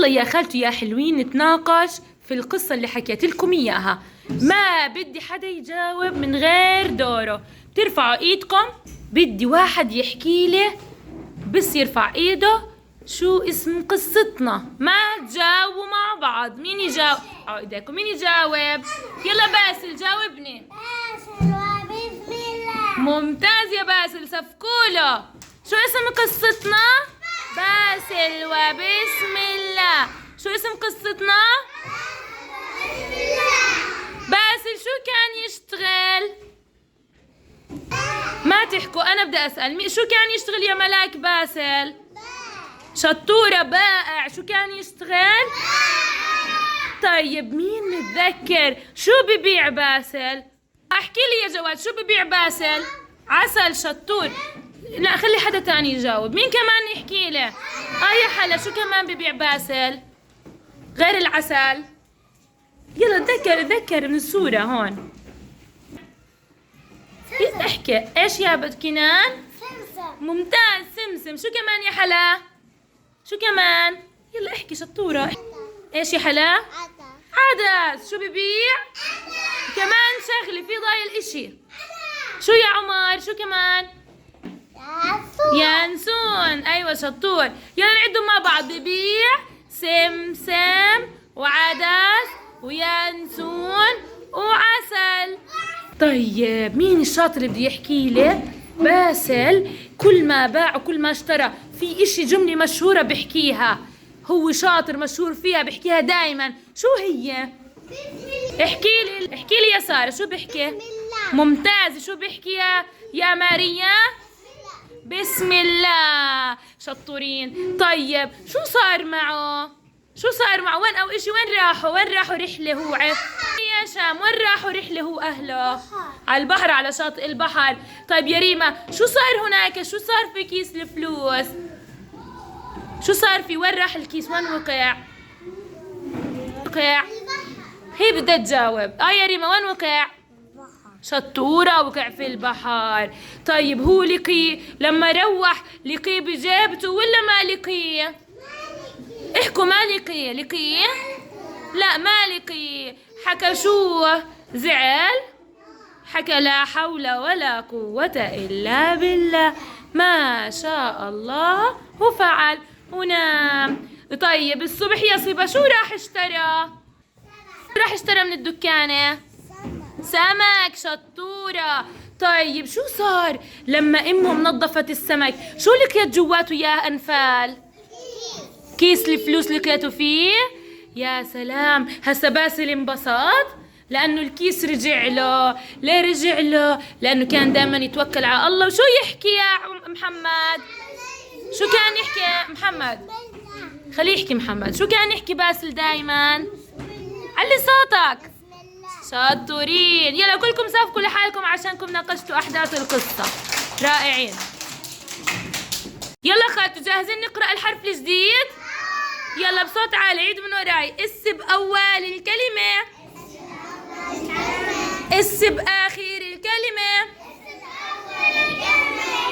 يلا يا خالتي يا حلوين نتناقش في القصة اللي حكيت لكم إياها. ما بدي حدا يجاوب من غير دوره. ترفعوا إيدكم، بدي واحد يحكي لي بس يرفع إيده شو اسم قصتنا. ما تجاوبوا مع بعض. مين يجاوب؟ إيديكم. مين يجاوب؟ يلا باسل جاوبني. باسل وبسم الله. ممتاز يا باسل، سفكوله. شو اسم قصتنا؟ باسل وبسم الله. شو اسم قصتنا؟ باسل شو كان يشتغل؟ ما تحكوا، أنا بدي أسأل. شو كان يشتغل يا ملاك باسل؟ شطورة، بائع. شو كان يشتغل؟ طيب مين متذكر شو ببيع باسل؟ احكي لي يا جواد، شو ببيع باسل؟ عسل. شطور. لا خلي حدا تاني يجاوب. مين كمان يحكي لي؟ يا حلا، شو كمان ببيع باسل غير العسل؟ يلا تذكر من الصورة هون. احكي. ايش يا كنان؟ سمسم. ممتاز، سمسم. شو كمان يا حلا؟ شو كمان؟ يلا احكي شطورة. ايش يا حلا؟ عدس. شو ببيع؟ كمان شغلة في ضايل اشي. شو يا عمر؟ شو كمان؟ ينسون. ايوه شطور. يلا نعدهم مع بعض. ببيع سمسم وعدس وينسون وعسل. طيب مين الشاطر اللي بده يحكي لي؟ باسل كل ما باع وكل ما اشترى في اشي جملة مشهورة بحكيها، هو شاطر مشهور فيها بحكيها دايما. شو هي؟ احكي لي يا سارة، شو بحكي؟ ممتاز. شو بحكي يا ماريا؟ بسم الله. شطورين. طيب شو صار معه؟ وين او اشي؟ وين راحوا رحلة هو؟ يا شام وين راحوا رحلة هو اهله؟ على البحر، على شاطئ البحر. طيب يا ريما شو صار هناك؟ شو صار في كيس الفلوس؟ شو صار في؟ وين راح الكيس؟ وين وقع؟ هي بدها تجاوب. يا ريما وين وقع؟ شطورة. وقع في البحر. طيب هو لقي لما روح لقيه بجيبته ولا ما لقيه؟ احكوا. ما لقيه؟ لا ما لقيه. حكى شو؟ زعل. حكى لا حول ولا قوة إلا بالله، ما شاء الله وفعل ونام. طيب الصبح يا صبا شو راح اشترى من الدكانة؟ سمك. شطورة. طيب شو صار لما امهم نظفت السمك؟ شو لقيت جواته يا انفال؟ كيس الفلوس لقيته فيه. يا سلام. هسا باسل انبسط لانه الكيس رجع له. ليه رجع له؟ لانه كان دائما يتوكل على الله. وشو يحكي يا محمد؟ شو كان يحكي محمد؟ خليه يحكي محمد. شو كان يحكي باسل دائما؟ علي صوتك. شطورين. يلا كلكم صفقوا لحالكم عشانكم ناقشتوا أحداث القصة. رائعين. يلا خالتوا جاهزين نقرأ الحرف الجديد؟ يلا بصوت عالي عيدوا من وراي. اس بأول الكلمة. اس بآخر الكلمة.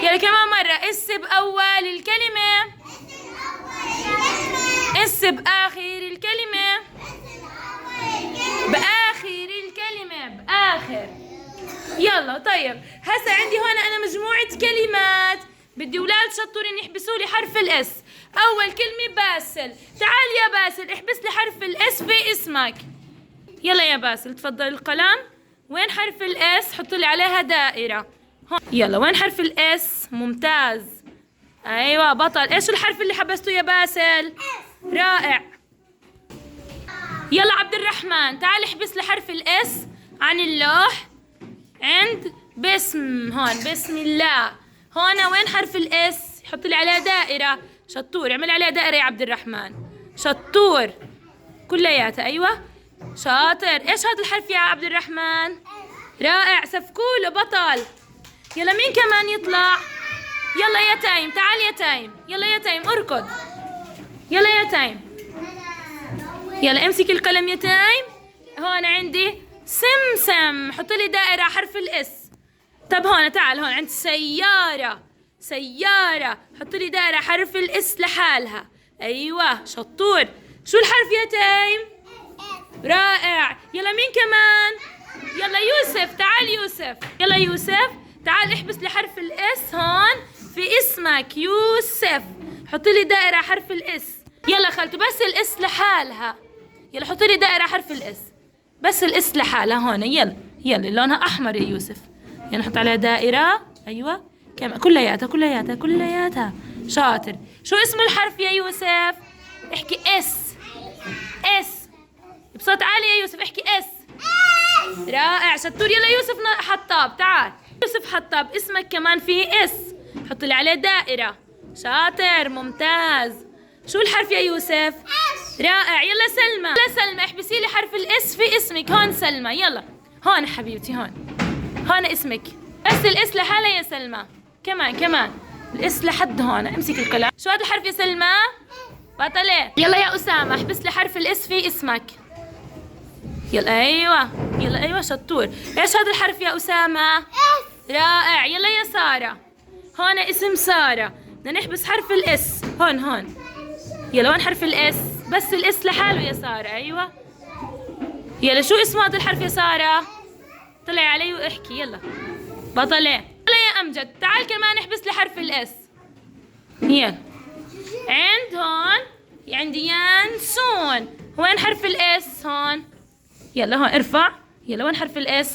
يلا كمان مرة. اس بأول الكلمة. اس بآخر الكلمة. بآخر الكلمة. بآخر. يلا طيب هسا عندي هون أنا مجموعة كلمات، بدي أولاد شطورين يحبسوا لي حرف الإس. أول كلمة باسل. تعال يا باسل احبس لي حرف الإس في اسمك. يلا يا باسل تفضل القلم. وين حرف الإس؟ حط لي عليها دائرة هون. يلا وين حرف الإس؟ ممتاز. أيوة بطل. إيش الحرف اللي حبسته يا باسل؟ رائع. يلا عبد الرحمن تعال احبس لي حرف الاس عن اللوح عند بسم. هون بسم الله. هون وين حرف الاس؟ حط لي عليها دائرة. شطور. اعمل عليها دائرة يا عبد الرحمن. شطور كلياتها. ايوه شاطر. ايش هذا الحرف يا عبد الرحمن؟ رائع. سفكوله بطل. يلا مين كمان يطلع؟ يلا يا تايم تعال يا تايم. يلا يا تايم اركض. يلا يا تايم. يلا امسك القلم يا تايم. هون عندي سمسم. حط لي دائرة حرف الاس. طب هون تعال هون عند سيارة. حط لي دائرة حرف الاس لحالها. ايوه شطور. شو الحرف يا تايم؟ رائع. يلا مين كمان؟ يلا يوسف، تعال يوسف. يلا يوسف تعال احبس لي حرف الاس هون في اسمك يوسف. حط لي دائرة حرف الاس. يلا خالته بس الاس لحالها. يلا حط لي دائرة حرف الاس. بس الاس لحالها هون. يلا يلا لونها احمر يا يوسف. يلا نحط عليها دائرة. ايوه كمان كلياتها كلياتها كلياتها. شاطر. شو اسم الحرف يا يوسف؟ احكي اس. اس بصوت عالي يا يوسف. احكي اس. رائع شطور. يلا يوسف حطاب تعال. يوسف حطاب اسمك كمان فيه اس. حط لي عليه دائرة. شاطر ممتاز. شو الحرف يا يوسف؟ رائع. يلا سلمى. يلا سلمى احبسي لي حرف الاس في اسمك. هون سلمى. يلا هون حبيبتي هون. هون اسمك. بس الاس لحالها يا سلمى. كمان الاس لحد هون. امسك القلم. شو هذا الحرف يا سلمى؟ بطلة. يلا يا أسامة احبس لي حرف الاس في اسمك. يلا ايوه. يلا ايوه شطور. ايش هذا الحرف يا أسامة؟ رائع. يلا يا سارة. هون اسم سارة. بدنا نحبس حرف الاس. هون. يلا وين حرف الاس؟ بس الاس لحاله يا سارة. ايوه. يلا شو اسمه هذا الحرف يا سارة؟ طلعي علي واحكي. يلا بطلة. يلا يا أمجد تعال كمان احبس لي حرف الاس. يلا عند هون عندي يانسون. وين حرف الاس؟ هون. يلا هون ارفع. يلا وين حرف الاس؟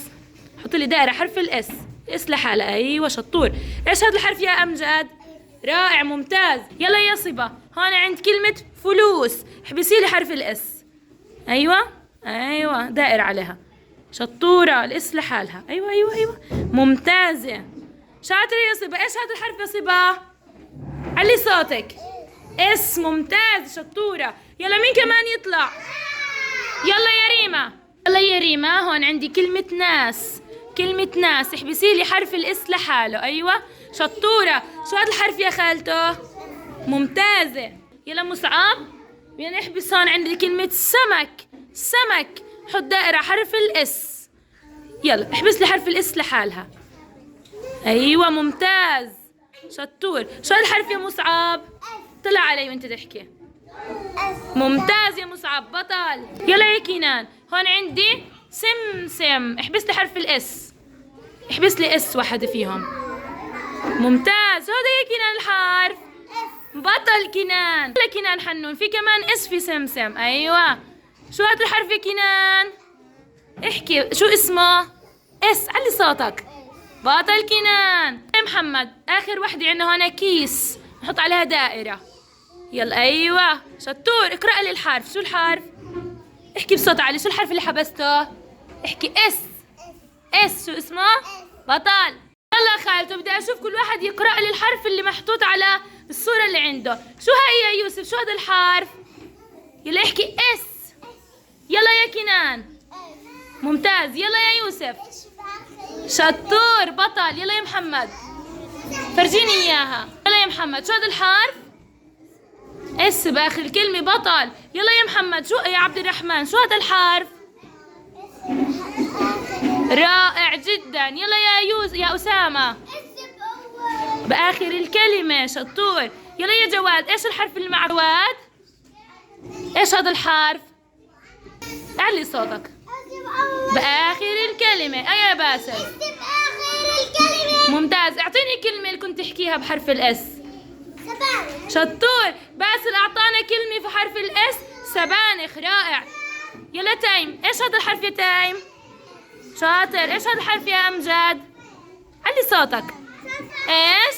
حط لي دائرة حرف الاس. الاس لحالها. ايوه شطور. ايش هذا الحرف يا أمجد؟ رائع ممتاز. يلا يا صبا هون عند كلمة فلوس احبسي لي حرف الاس. ايوه دائرة عليها. شطورة. الاس لحالها. ايوه ممتازة. شاطرة يا صبا. ايش هذا الحرف يا صبا؟ علي صوتك. اس. ممتاز شطورة. يلا مين كمان يطلع؟ يلا يا ريما. يلا يا ريما هون عندي كلمة ناس. كلمة ناس احبسي لي حرف الاس لحاله. ايوه شطورة. شو هذا الحرف يا خالته؟ ممتازة. يلا مصعب بدنا نحبس هون عندي كلمة سمك. سمك حط دائرة حرف الاس. يلا احبس لي حرف الاس لحالها. ايوه ممتاز شطور. شو هذا الحرف يا مصعب؟ طلع علي وانت تحكي. ممتاز يا مصعب بطل. يلا يا كينان هون عندي سمسم احبس لي حرف الاس. احبس لي اس واحدة فيهم. ممتاز. هذا يا كينان الحرف. بطل كينان. يلا كينان حنون في كمان اس في سمسم. ايوه شو هذا الحرف يا كينان؟ احكي شو اسمه؟ اس. علي صوتك. بطل كينان. يا محمد اخر وحدة عندنا هون كيس نحط عليها دائرة. يلا ايوه شطور. اقرأ لي الحرف. شو الحرف؟ احكي بصوت عالي. شو الحرف اللي حبسته؟ احكي اس. اس. شو اسمه؟ بطل. يلا خالته بدي اشوف كل واحد يقرأ لي الحرف اللي محطوط على الصورة اللي عنده. شو هي يا يوسف؟ شو هذا الحرف؟ يلا احكي اس. يلا يا كنان. ممتاز. يلا يا يوسف. شطور بطل. يلا يا محمد فرجيني اياها. يلا يا محمد شو هذا الحرف؟ اس باخر الكلمة. بطل. يلا يا محمد. شو يا عبد الرحمن شو هذا الحرف؟ رائع جدا. يلا يا أسامة بآخر الكلمة. شطور. يلا يا جواد ايش الحرف اللي مع جواد؟ ايش هذا الحرف؟ علي صوتك. بآخر الكلمة. يا باسل. ممتاز. اعطيني كلمة اللي كنت تحكيها بحرف الاس. شطور. باسل اعطانا كلمة في حرف الاس. سبانخ. رائع. يلا تايم ايش هذا الحرف يا تايم؟ شاطر. ايش هذا الحرف يا امجد؟ علي صوتك. ايش؟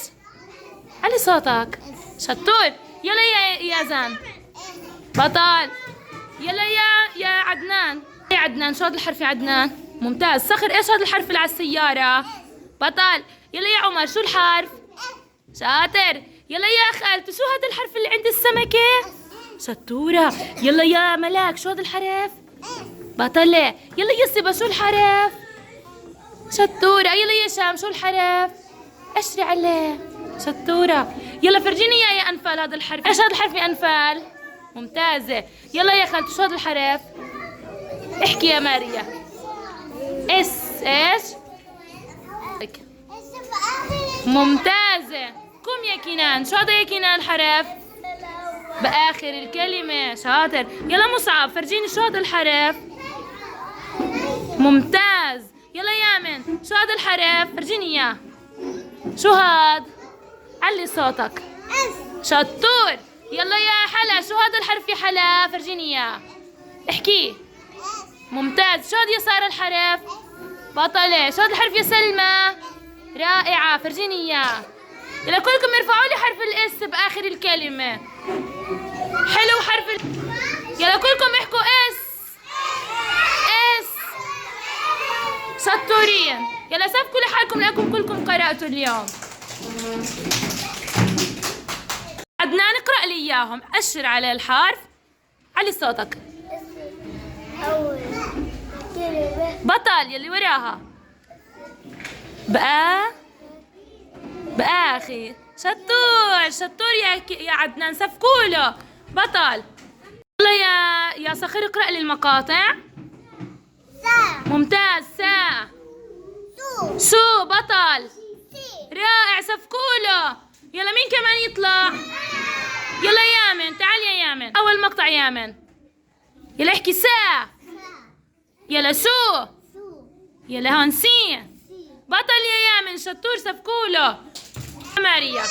علي صوتك. شطور. يلا يا زان بطل. يلا يا عدنان. يا عدنان شو هذا الحرف يا عدنان؟ ممتاز. صخر ايش هذا الحرف اللي على السيارة؟ بطل. يلا يا عمر شو الحرف؟ شاطر. يلا يا خالته شو هذا الحرف اللي عند السمكة؟ شطورة. يلا يا ملاك شو هذا الحرف؟ بطلة. يلا يا صبا شو الحرف؟ شطورة. يلا يا شام شو الحرف؟ اشري عليه. شطورة. يلا فرجيني يا أنفال هذا الحرف. ايش هذا الحرف يا أنفال؟ ممتازة. يلا يا خالته شو هذا الحرف؟ احكي يا ماريا. اس. ايش؟ ممتازة. قوم يا كنان شو هذا يا كنان الحرف؟ بآخر الكلمة. شاطر. يلا مصعب فرجيني شو هذا الحرف. ممتاز. يلا يامن شو هذا الحرف فرجيني اياه. شو هاد؟ علي صوتك. شطور. يلا يا حلا شو هذا الحرف يا حلا فرجيني اياه. احكي. ممتاز. شو هذا يسار الحرف؟ بطلة. شو هذا الحرف يا سلمى؟ رائعة. فرجيني اياه. يلا كلكم ارفعوا لي حرف الاس باخر الكلمة. حلو حرف يلا كلكم احكوا اس. اس. شطورين. يلا سبكوا لحالكم لأنكم كلكم قرأتوا اليوم. عدنان اقرأ لي اياهم. أشر على الحرف. علي صوتك. أول كلمة بطل يلي وراها. بآخر. شطور شطور يا عدنان سفكوله. بطل. يلا يا صخير اقرأ لي المقاطع. سا ممتاز. سا. سو. بطل. رائع سفكوله. يلا مين كمان يطلع؟ يلا يامن تعال يا يامن. أول مقطع يامن. يلا احكي سا. يلا سو. يلا هون سي. بطل يا يامن شطور سفكوله. ماريا.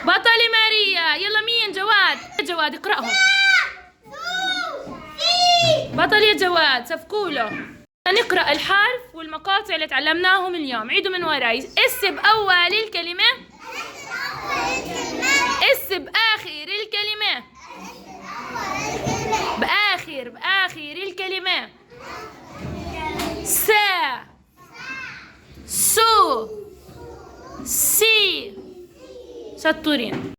بطلي ماريا. يلا مين؟ جواد. جواد اقرأهم. بطل يا جواد سفكوله. نقرأ الحرف والمقاطع اللي تعلمناهم اليوم. عيدوا من وراي. اس بأول الكلمة. اس بآخر الكلمة. بآخر الكلمة. سا. سو. سي. شطورين.